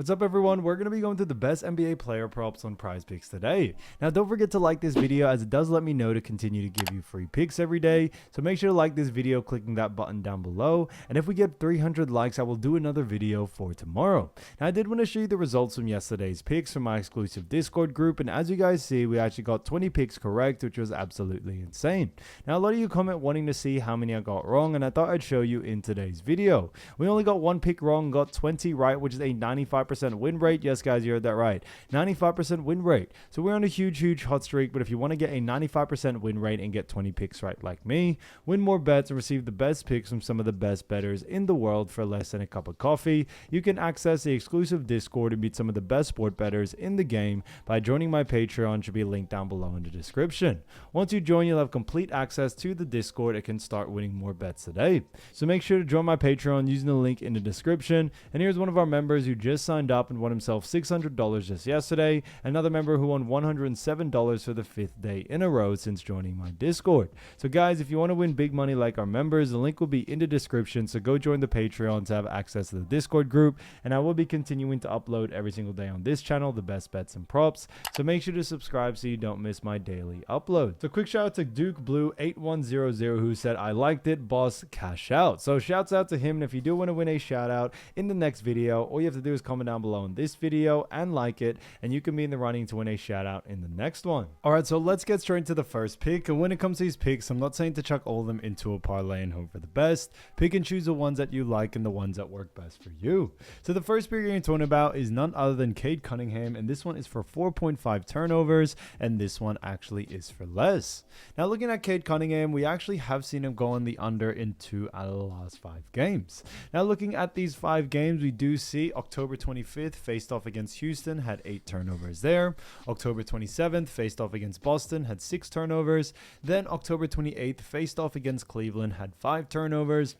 What's up, everyone? We're going to be going through the best NBA player props on PrizePicks today. Now, don't forget to like this video, as it does let me know to continue to give you free picks every day. So make sure to like this video, clicking that button down below. And if we get 300 likes, I will do another video for tomorrow. Now, I did want to show you the results from yesterday's picks from my exclusive Discord group. And as you guys see, we actually got 20 picks correct, which was absolutely insane. Now, a lot of you comment wanting to see how many I got wrong, and I thought I'd show you in today's video. We only got one pick wrong, got 20 right, which is a 95% win rate. Yes, guys, you heard that right. 95% win rate. So we're on a huge hot streak, but if you want to get a 95% win rate and get 20 picks right like me, win more bets and receive the best picks from some of the best bettors in the world for less than a cup of coffee, you can access the exclusive Discord and meet some of the best sport bettors in the game by joining my Patreon. Should be linked down below in the description. Once you join, you'll have complete access to the Discord and can start winning more bets today. So make sure to join my Patreon using the link in the description. And here's one of our members who just signed up and won himself $600 just yesterday. Another member who won $107 for the 5th day in a row since joining my Discord. So guys, if you want to win big money like our members, the link will be in the description. So go join the Patreon to have access to the Discord group. And I will be continuing to upload every single day on this channel the best bets and props. So make sure to subscribe so you don't miss my daily upload. So quick shout out to Duke Blue 8100 who said, "I liked it, boss, cash out." So shouts out to him. And if you do want to win a shout out in the next video, all you have to do is comment down below in this video and like it, and you can be in the running to win a shout out in the next one. All right, so let's get straight into the first pick. And when it comes to these picks, I'm not saying to chuck all of them into a parlay and hope for the best. Pick and choose the ones that you like and the ones that work best for you. So the first pick you're going to talk about is none other than Cade Cunningham, and this one is for 4.5 turnovers, and this one actually is for less. Now, looking at Cade Cunningham, we actually have seen him go on the under in 2 out of the last 5 games. Now, looking at these 5 games, we do see October 25th faced off against Houston, had 8 turnovers there. October 27th faced off against Boston, had 6 turnovers. Then October 28th faced off against Cleveland, had 5 turnovers.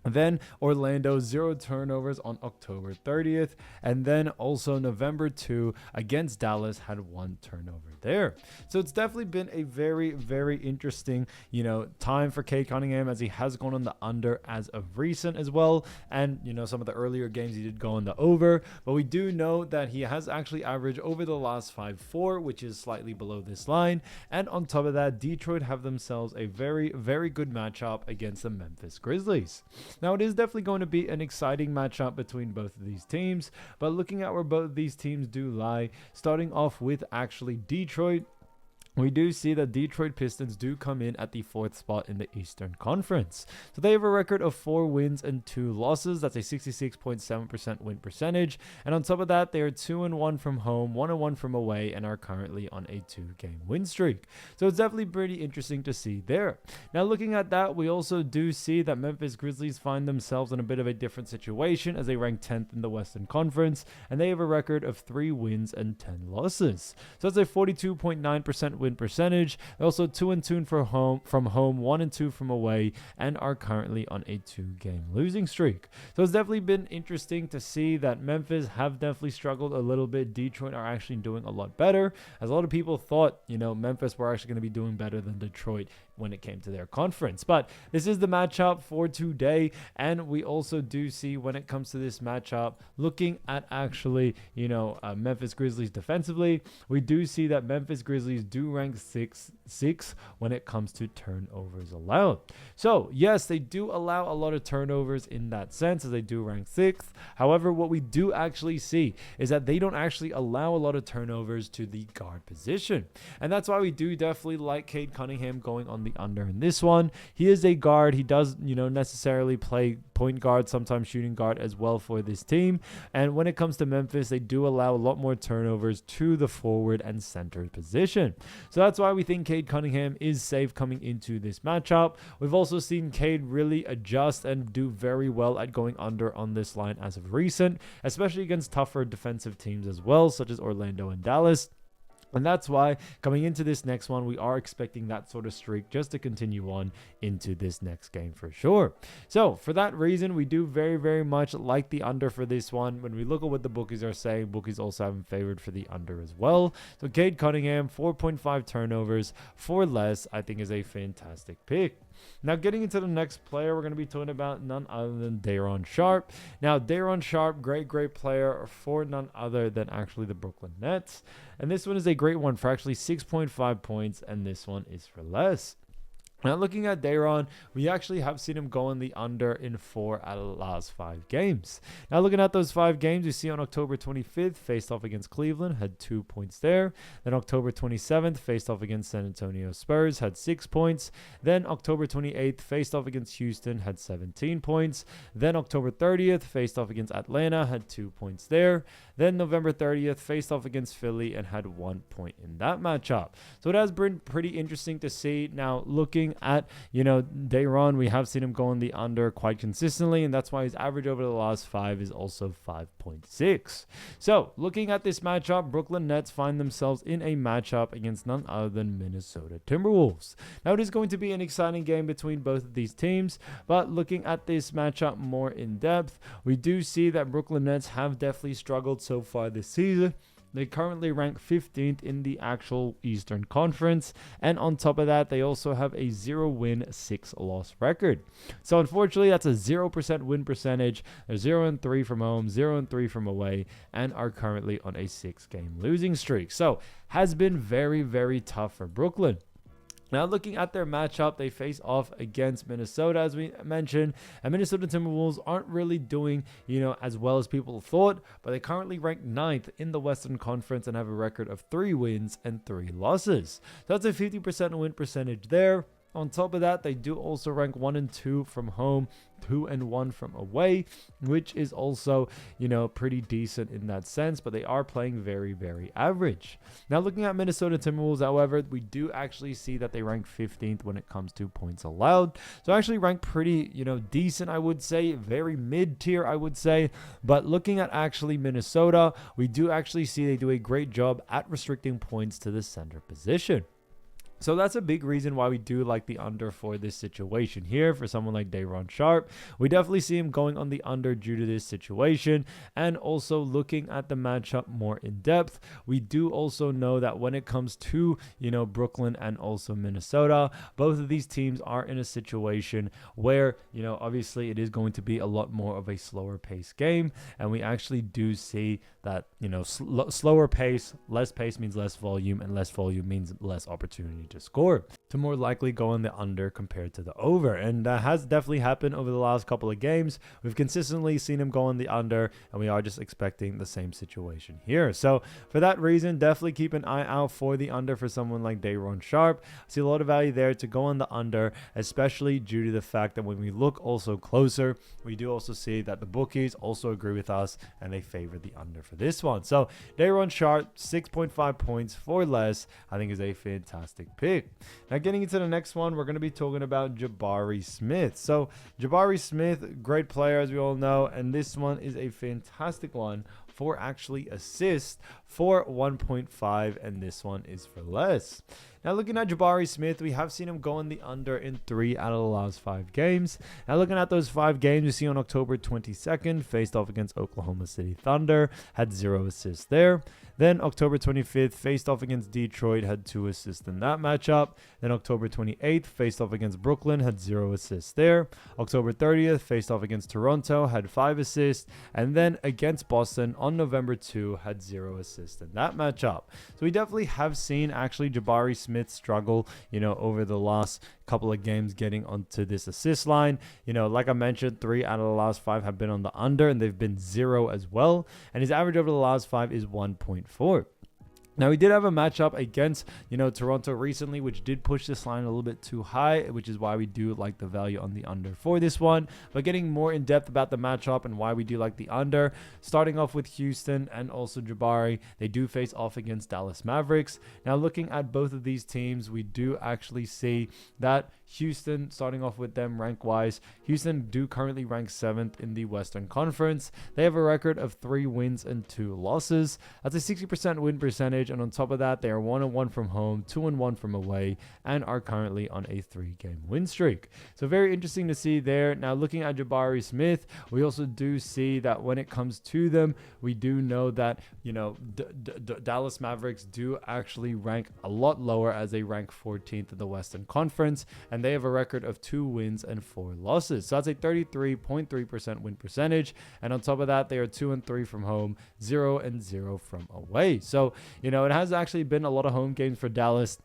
Then Orlando, 0 turnovers on October 30th. And then also November 2 against Dallas, had 1 turnover there. So it's definitely been a very interesting, time for Cade Cunningham, as he has gone on the under as of recent as well. And, some of the earlier games he did go on the over. But we do know that he has actually averaged over the last 5-4, which is slightly below this line. And on top of that, Detroit have themselves a very good matchup against the Memphis Grizzlies. Now, it is definitely going to be an exciting matchup between both of these teams, but looking at where both of these teams do lie, starting off with actually Detroit, we do see that Detroit Pistons do come in at the 4th spot in the Eastern Conference. So they have a record of 4 wins and 2 losses. That's a 66.7% win percentage. And on top of that, they are 2-1 from home, 1-1 from away, and are currently on a 2-game win streak. So it's definitely pretty interesting to see there. Now, looking at that, we also do see that Memphis Grizzlies find themselves in a bit of a different situation, as they rank 10th in the Western Conference, and they have a record of 3 wins and 10 losses. So that's a 42.9% win percentage. They're also 2-2 from home, 1-2 from away, and are currently on a 2-game losing streak. So it's definitely been interesting to see that Memphis have definitely struggled a little bit. Detroit are actually doing a lot better, as a lot of people thought, Memphis were actually going to be doing better than Detroit when it came to their conference. But this is the matchup for today, and we also do see when it comes to this matchup, looking at actually, Memphis Grizzlies defensively, we do see that Memphis Grizzlies do rank 6 when it comes to turnovers allowed. So yes, they do allow a lot of turnovers in that sense, as they do rank 6th. However, what we do actually see is that they don't actually allow a lot of turnovers to the guard position, and that's why we do definitely like Cade Cunningham going on the under in this one. He is a guard. He does, necessarily play point guard, sometimes shooting guard as well for this team. And when it comes to Memphis, they do allow a lot more turnovers to the forward and center position. So that's why we think Cade Cunningham is safe coming into this matchup. We've also seen Cade really adjust and do very well at going under on this line as of recent, especially against tougher defensive teams as well, such as Orlando and Dallas. And that's why coming into this next one, we are expecting that sort of streak just to continue on into this next game for sure. So for that reason, we do very much like the under for this one. When we look at what the bookies are saying, bookies also have him favored for the under as well. So Cade Cunningham, 4.5 turnovers for less, I think is a fantastic pick. Now, getting into the next player, we're going to be talking about none other than Day'Ron Sharpe. Now, Day'Ron Sharpe, great player for none other than actually the Brooklyn Nets. And this one is a great one for actually 6.5 points, and this one is for less. Now, looking at Day'Ron, we actually have seen him go on the under in 4 out of the last 5 games. Now, looking at those 5 games, we see on October 25th, faced off against Cleveland, had 2 points there. Then October 27th, faced off against San Antonio Spurs, had 6 points. Then October 28th, faced off against Houston, had 17 points. Then October 30th, faced off against Atlanta, had 2 points there. Then November 30th, faced off against Philly and had 1 point in that matchup. So it has been pretty interesting to see. Now, looking at, Day'Ron, we have seen him go on the under quite consistently, and that's why his average over the last 5 is also 5.6. So, looking at this matchup, Brooklyn Nets find themselves in a matchup against none other than Minnesota Timberwolves. Now, it is going to be an exciting game between both of these teams, but looking at this matchup more in depth, we do see that Brooklyn Nets have definitely struggled so far this season. They currently rank 15th in the actual Eastern Conference. And on top of that, they also have a 0-win, 6-loss record. So unfortunately, that's a 0% win percentage. They're 0-3 from home, 0-3 from away, and are currently on a 6-game losing streak. So has been very tough for Brooklyn. Now, looking at their matchup, they face off against Minnesota, as we mentioned, and Minnesota Timberwolves aren't really doing, as well as people thought, but they currently rank 9th in the Western Conference and have a record of 3 wins and 3 losses. So that's a 50% win percentage there. On top of that, they do also rank 1 and 2 from home, 2 and 1 from away, which is also, pretty decent in that sense, but they are playing very average. Now, looking at Minnesota Timberwolves, however, we do actually see that they rank 15th when it comes to points allowed. So actually rank pretty, decent, I would say, very mid-tier, I would say. But looking at actually Minnesota, we do actually see they do a great job at restricting points to the center position. So that's a big reason why we do like the under for this situation here for someone like Day'Ron Sharpe. We definitely see him going on the under due to this situation. And also looking at the matchup more in depth, we do also know that when it comes to, Brooklyn and also Minnesota, both of these teams are in a situation where, obviously it is going to be a lot more of a slower pace game. And we actually do see that, slower pace, less pace means less volume, and less volume means less opportunity to score, to more likely go on the under compared to the over. And that has definitely happened over the last couple of games. We've consistently seen him go on the under, and we are just expecting the same situation here. So for that reason, definitely keep an eye out for the under for someone like Day'Ron Sharpe. I see a lot of value there to go on the under, especially due to the fact that when we look also closer, we do also see that the bookies also agree with us and they favor the under for this one. So Day'Ron Sharpe, 6.5 points for less, I think is a fantastic pick. Now, getting into the next one, we're going to be talking about Jabari Smith. So Jabari Smith, great player as we all know, and this one is a fantastic one for actually assists for 1.5, and this one is for less. Now, looking at Jabari Smith, we have seen him go on the under in 3 out of the last 5 games. Now, looking at those 5 games, you see on October 22nd, faced off against Oklahoma City Thunder, had 0 assists there. Then October 25th, faced off against Detroit, had 2 assists in that matchup. Then October 28th, faced off against Brooklyn, had 0 assists there. October 30th, faced off against Toronto, had 5 assists. And then against Boston on November 2, had 0 assists in that matchup. So we definitely have seen actually Jabari Smith struggle, over the last couple of games getting onto this assist line. Like I mentioned, 3 out of the last 5 have been on the under, and they've been 0 as well. And his average over the last 5 is 1.4. Now, we did have a matchup against, Toronto recently, which did push this line a little bit too high, which is why we do like the value on the under for this one. But getting more in depth about the matchup and why we do like the under, starting off with Houston and also Jabari, they do face off against Dallas Mavericks. Now, looking at both of these teams, we do actually see that Houston, starting off with them rank-wise, Houston do currently rank 7th in the Western Conference. They have a record of 3 wins and 2 losses. That's a 60% win percentage. percentage. And on top of that, they are 1-1 from home, 2-1 from away, and are currently on a 3-game win streak. So very interesting to see there. Now looking at Jabari Smith, we also do see that when it comes to them, we do know that, you know, Dallas Mavericks do actually rank a lot lower, as they rank 14th in the Western Conference, and they have a record of 2 wins and 4 losses. So that's a 33.3% win percentage. And on top of that, they are 2-3 from home, 0-0 from away. So, you know, it has actually been a lot of home games for Dallas.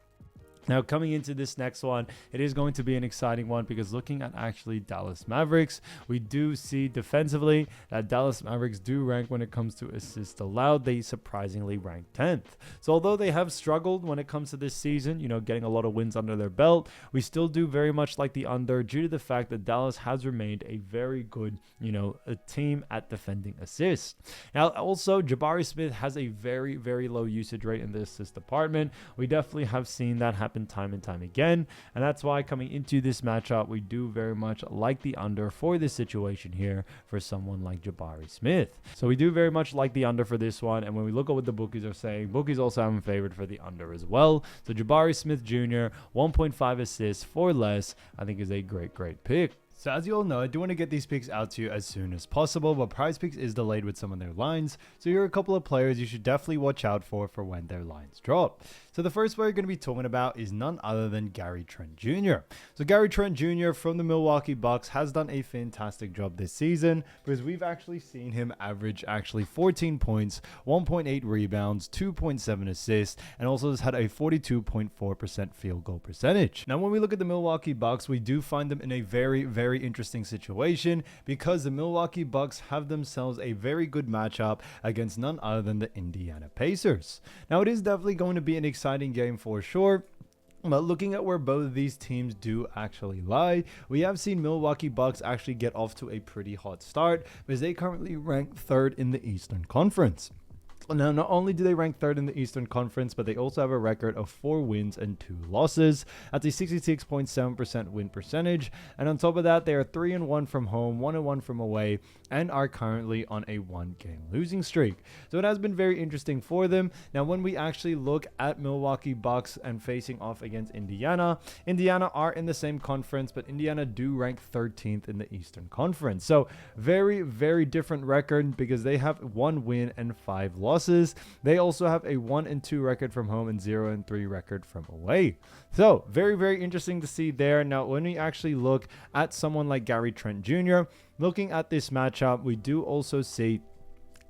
Now, coming into this next one, it is going to be an exciting one, because looking at actually Dallas Mavericks, we do see defensively that Dallas Mavericks do rank when it comes to assists allowed. They surprisingly rank 10th. So although they have struggled when it comes to this season, you know, getting a lot of wins under their belt, we still do very much like the under, due to the fact that Dallas has remained a very good, you know, a team at defending assists. Now, also, Jabari Smith has a very, very low usage rate in the assist department. We definitely have seen that happen time and time again, and that's why coming into this matchup, we do very much like the under for this situation here for someone like Jabari Smith. So we do very much like the under for this one, and when we look at what the bookies are saying, bookies also have him favored for the under as well. So Jabari Smith Jr., 1.5 assists for less, I think is a great pick. So as you all know, I do want to get these picks out to you as soon as possible, but PrizePicks is delayed with some of their lines. So here are a couple of players you should definitely watch out for when their lines drop. So the first player you're going to be talking about is none other than Gary Trent Jr. So Gary Trent Jr. from the Milwaukee Bucks has done a fantastic job this season, because we've actually seen him average 14 points, 1.8 rebounds, 2.7 assists, and also has had a 42.4% field goal percentage. Now, when we look at the Milwaukee Bucks, we do find them in a very interesting situation, because the Milwaukee Bucks have themselves a very good matchup against none other than the Indiana Pacers. Now, it is definitely going to be an exciting game for sure. But looking at where both of these teams do actually lie, we have seen Milwaukee Bucks actually get off to a pretty hot start, because they currently rank 3rd in the Eastern Conference. Now, not only do they rank 3rd in the Eastern Conference, but they also have a record of 4 wins and 2 losses. That's a 66.7% win percentage. And on top of that, they are 3-1 from home, 1-1 from away, and are currently on a 1-game losing streak. So it has been very interesting for them. Now, when we actually look at Milwaukee Bucks and facing off against Indiana, Indiana are in the same conference, but Indiana do rank 13th in the Eastern Conference. So very different record, because they have 1 win and 5 losses. They also have a 1-2 record from home and 0-3 record from away. So very interesting to see there. Now, when we actually look at someone like Gary Trent Jr., looking at this matchup, we do also see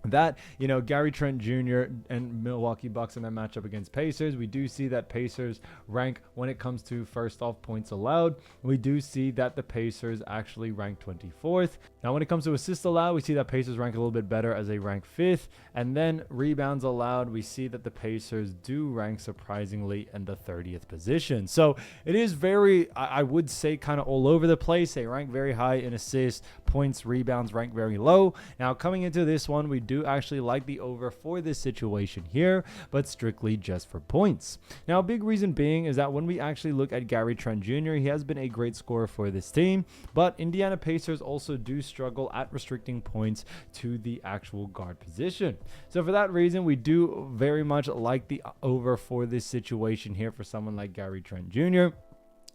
that, you know, Gary Trent Jr. and Milwaukee Bucks in that matchup against Pacers, we do see that Pacers rank when it comes to first off points allowed. We do see that the Pacers actually rank 24th. Now, when it comes to assists allowed, we see that Pacers rank a little bit better, as they rank 5th. And then rebounds allowed, we see that the Pacers do rank surprisingly in the 30th position. So it is very, I would say, kind of all over the place. They rank very high in assists, points, rebounds rank very low. Now, coming into this one, we do actually like the over for this situation here, but strictly just for points. Now, a big reason being is that when we actually look at Gary Trent Jr., he has been a great scorer for this team, but Indiana Pacers also do struggle at restricting points to the actual guard position. So for that reason, we do very much like the over for this situation here for someone like Gary Trent Jr.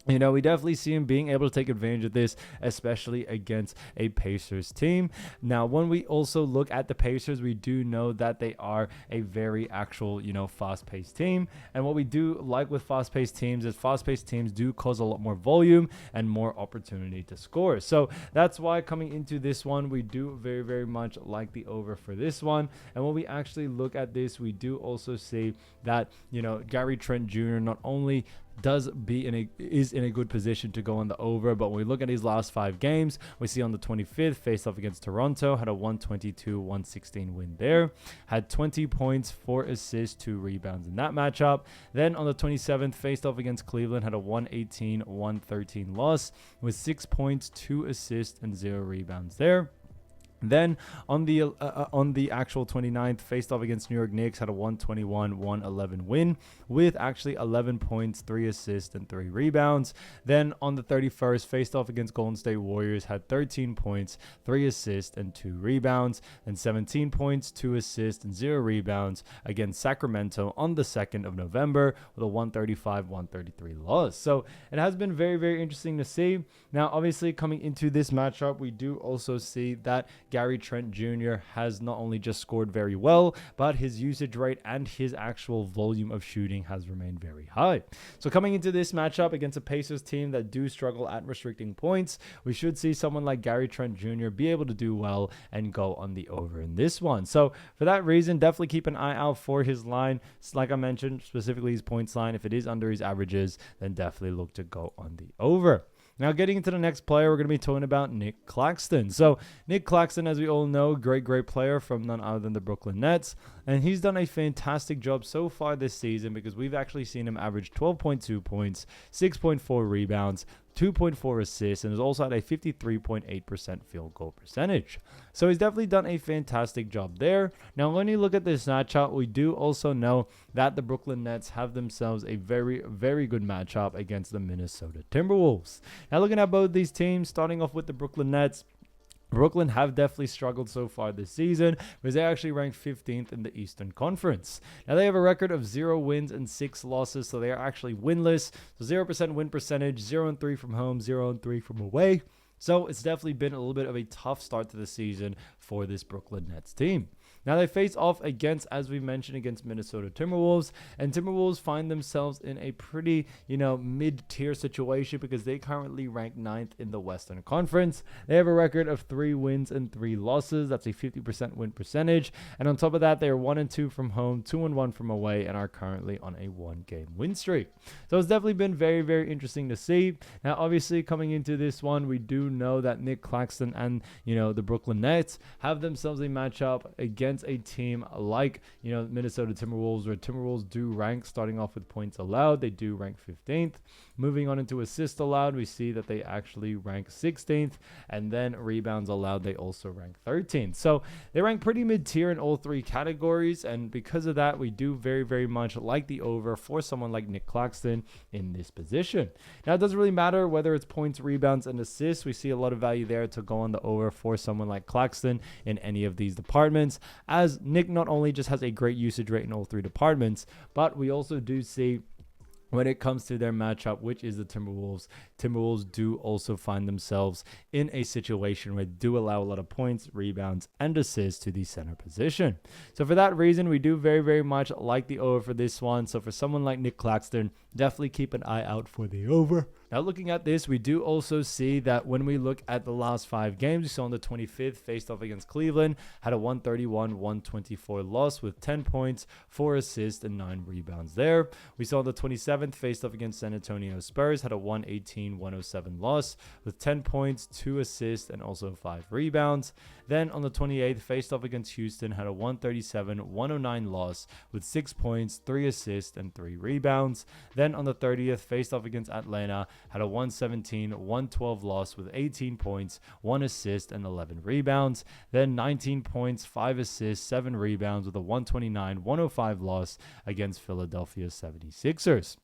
You know, we definitely see him being able to take advantage of this, especially against a Pacers team. Now, when we also look at the Pacers, we do know that they are a very actual, you know, fast-paced team. And what we do like with fast-paced teams is fast-paced teams do cause a lot more volume and more opportunity to score. So that's why coming into this one, we do very much like the over for this one. And when we actually look at this, we do also see that, you know, Gary Trent Jr. not only is in a good position to go on the over, but when we look at his last 5 games, we see on the 25th faced off against Toronto, had a 122-116 win there, had 20 points, 4 assists, 2 rebounds in that matchup. Then on the 27th faced off against Cleveland, had a 118-113 loss with 6 points, 2 assists, and 0 rebounds there. Then on the actual 29th, faced off against New York Knicks, had a 121-111 win with actually 11 points, 3 assists, and 3 rebounds. Then on the 31st, faced off against Golden State Warriors, had 13 points, 3 assists, and 2 rebounds. And 17 points, 2 assists, and 0 rebounds against Sacramento on the 2nd of November with a 135-133 loss. So it has been very, very interesting to see. Now, obviously, coming into this matchup, we do also see that Gary Trent Jr. has not only just scored very well, but his usage rate and his actual volume of shooting has remained very high. So coming into this matchup against a Pacers team that do struggle at restricting points, we should see someone like Gary Trent Jr. be able to do well and go on the over in this one. So for that reason, definitely keep an eye out for his line. Like I mentioned, specifically his points line. If it is under his averages, then definitely look to go on the over. Now, getting into the next player, we're going to be talking about Nick Claxton. So, Nick Claxton, as we all know, great player from none other than the Brooklyn Nets. And he's done a fantastic job so far this season because we've actually seen him average 12.2 points, 6.4 rebounds, 2.4 assists, and has also had a 53.8% field goal percentage. So he's definitely done a fantastic job there. Now, when you look at this matchup, we do also know that the Brooklyn Nets have themselves a very, very good matchup against the Minnesota Timberwolves. Now, looking at both these teams, starting off with the Brooklyn Nets, Brooklyn have definitely struggled so far this season because they actually ranked 15th in the Eastern Conference. Now, they have a record of 0 wins and 6 losses, so they are actually winless. So 0% win percentage, 0-3 from home, 0-3 from away. So it's definitely been a little bit of a tough start to the season for this Brooklyn Nets team. Now, they face off against, as we mentioned, against Minnesota Timberwolves, and Timberwolves find themselves in a pretty, mid-tier situation because they currently rank 9th in the Western Conference. They have a record of 3 wins and 3 losses. That's a 50% win percentage. And on top of that, they are 1-2 from home, 2-1 from away, and are currently on a 1-game win streak. So it's definitely been very, very interesting to see. Now, obviously, coming into this one, we do know that Nick Claxton and, the Brooklyn Nets have themselves a matchup against a team like, Minnesota Timberwolves, where Timberwolves do rank, starting off with points allowed, they do rank 15th. Moving on into assists allowed, we see that they actually rank 16th, and then rebounds allowed, they also rank 13th. So they rank pretty mid-tier in all 3 categories, and because of that, we do very, very much like the over for someone like Nick Claxton in this position. Now, it doesn't really matter whether it's points, rebounds, and assists. We see a lot of value there to go on the over for someone like Claxton in any of these departments, as Nick not only just has a great usage rate in all 3 departments, but we also do see when it comes to their matchup, which is the Timberwolves, Timberwolves do also find themselves in a situation where they do allow a lot of points, rebounds, and assists to the center position. So for that reason, we do very, very much like the over for this one. So for someone like Nick Claxton, definitely keep an eye out for the over. Now, looking at this, we do also see that when we look at the last 5 games, we saw on the 25th, faced off against Cleveland, had a 131-124 loss with 10 points, 4 assists, and 9 rebounds there. We saw on the 27th, faced off against San Antonio Spurs, had a 118-107 loss with 10 points, 2 assists, and also 5 rebounds. Then on the 28th, faced off against Houston, had a 137-109 loss with 6 points, 3 assists, and 3 rebounds. Then on the 30th, faced off against Atlanta, had a 117-112 loss with 18 points, 1 assist, and 11 rebounds. Then 19 points, 5 assists, 7 rebounds with a 129-105 loss against Philadelphia 76ers.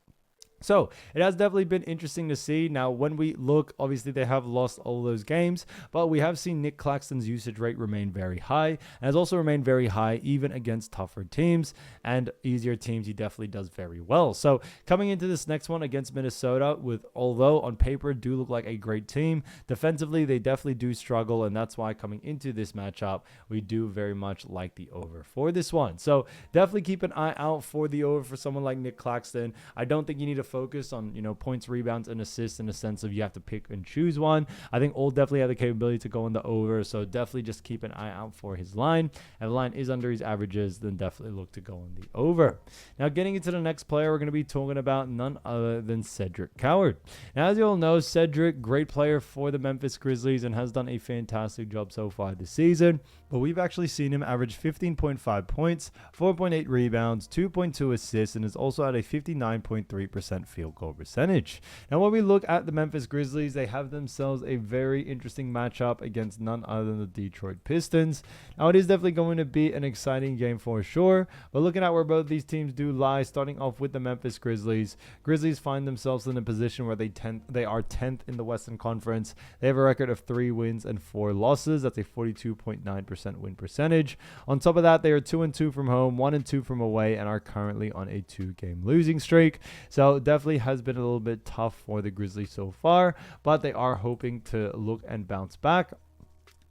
So it has definitely been interesting to see. Now, when we look, obviously they have lost all those games, but we have seen Nick Claxton's usage rate remain very high, and has also remained very high even against tougher teams and easier teams. He definitely does very well. So coming into this next one against Minnesota, although on paper do look like a great team, defensively they definitely do struggle, and that's why coming into this matchup, we do very much like the over for this one. So definitely keep an eye out for the over for someone like Nick Claxton. I don't think you need to focus on points, rebounds, and assists in the sense of you have to pick and choose one. I think all definitely have the capability to go on the over, so definitely just keep an eye out for his line. If the line is under his averages, then definitely look to go on the over. Now, getting into the next player, we're going to be talking about none other than Cedric Coward. Now, as you all know, Cedric, great player for the Memphis Grizzlies and has done a fantastic job so far this season. but we've actually seen him average 15.5 points, 4.8 rebounds, 2.2 assists, and is also at a 59.3% field goal percentage. Now, when we look at the Memphis Grizzlies, they have themselves a very interesting matchup against none other than the Detroit Pistons. Now, it is definitely going to be an exciting game for sure, but looking at where both these teams do lie, starting off with the Memphis Grizzlies, Grizzlies find themselves in a position where they are 10th in the Western Conference. They have a record of 3 wins and 4 losses. That's a 42.9% win percentage. On top of that, they are 2-2 from home, 1-2 from away, and are currently on a 2-game losing streak. So it definitely has been a little bit tough for the Grizzlies so far, but they are hoping to look and bounce back.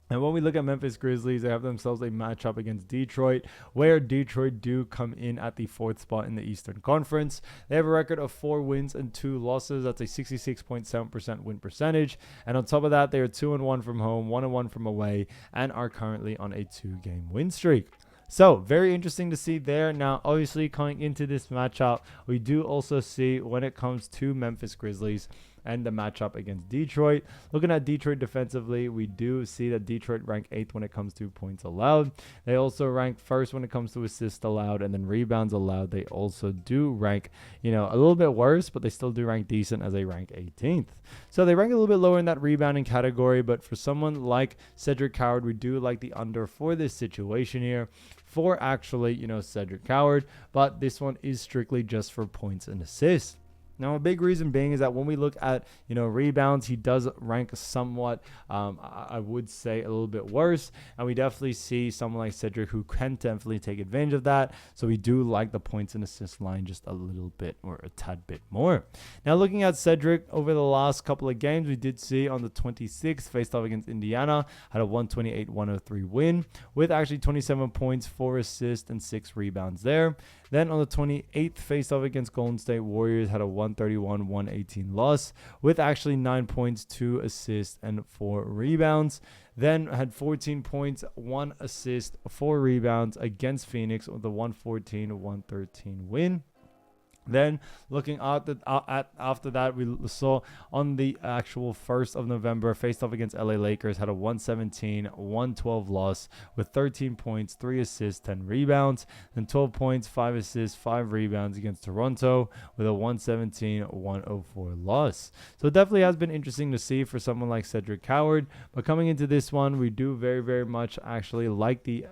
And when we look at Memphis Grizzlies, they have themselves a matchup against Detroit, where Detroit do come in at the 4th spot in the Eastern Conference. They have a record of 4 wins and 2 losses. That's a 66.7% win percentage. And on top of that, they are 2-1 from home, 1-1 from away, and are currently on a 2-game win streak. So, very interesting to see there. Now, obviously, coming into this matchup, we do also see when it comes to Memphis Grizzlies and the matchup against Detroit. Looking at Detroit defensively, we do see that Detroit rank 8th when it comes to points allowed. They also rank 1st when it comes to assists allowed, and then rebounds allowed. They also do rank, a little bit worse, but they still do rank decent as they rank 18th. So they rank a little bit lower in that rebounding category, but for someone like Cedric Coward, we do like the under for this situation here. For actually, Cedric Coward, but this one is strictly just for points and assists. Now, a big reason being is that when we look at, rebounds, he does rank somewhat, I would say, a little bit worse. And we definitely see someone like Cedric who can definitely take advantage of that. So we do like the points and assist line just a little bit or a tad bit more. Now, looking at Cedric over the last couple of games, we did see on the 26th, faced off against Indiana, had a 128-103 win with actually 27 points, 4 assists, and 6 rebounds there. Then on the 28th, faced off against Golden State Warriors, had a 131-118 loss with actually 9 points, 2 assists, and 4 rebounds. Then had 14 points, 1 assist, 4 rebounds against Phoenix with a 114-113 win. Then looking at after that, we saw on the actual 1st of November, faced off against LA Lakers, had a 117-112 loss with 13 points, 3 assists, 10 rebounds. Then 12 points, 5 assists, 5 rebounds against Toronto with a 117-104 loss. So it definitely has been interesting to see for someone like Cedric Coward. But coming into this one, we do very, very much actually like the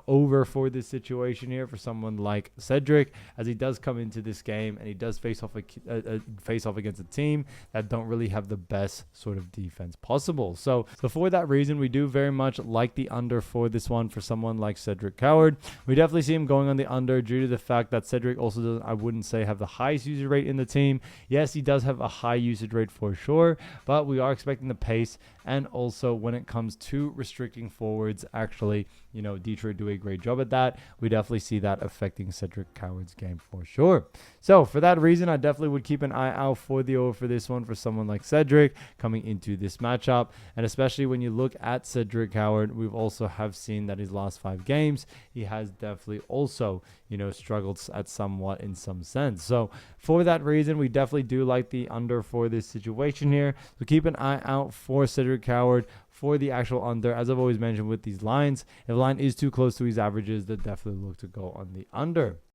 over for this situation here for someone like Cedric, as he does come into this game and he does face off against a team that don't really have the best sort of defense possible. So for that reason, we do very much like the under for this one for someone like Cedric Coward. We definitely see him going on the under due to the fact that Cedric also doesn't, I wouldn't say, have the highest usage rate in the team. Yes, he does have a high usage rate for sure, but we are expecting the pace, and also when it comes to restricting forwards, actually, Detroit do a great job at that. We definitely see that affecting Cedric Coward's game for sure. So for that reason, I definitely would keep an eye out for the over for this one for someone like Cedric coming into this matchup. And especially when you look at Cedric Coward, we've also have seen that his last 5 games, he has definitely also, struggled at somewhat in some sense. So for that reason, we definitely do like the under for this situation here. So keep an eye out for Cedric Coward for the actual under. As I've always mentioned with these lines, if the line is too close to his averages, then definitely look to go on the under.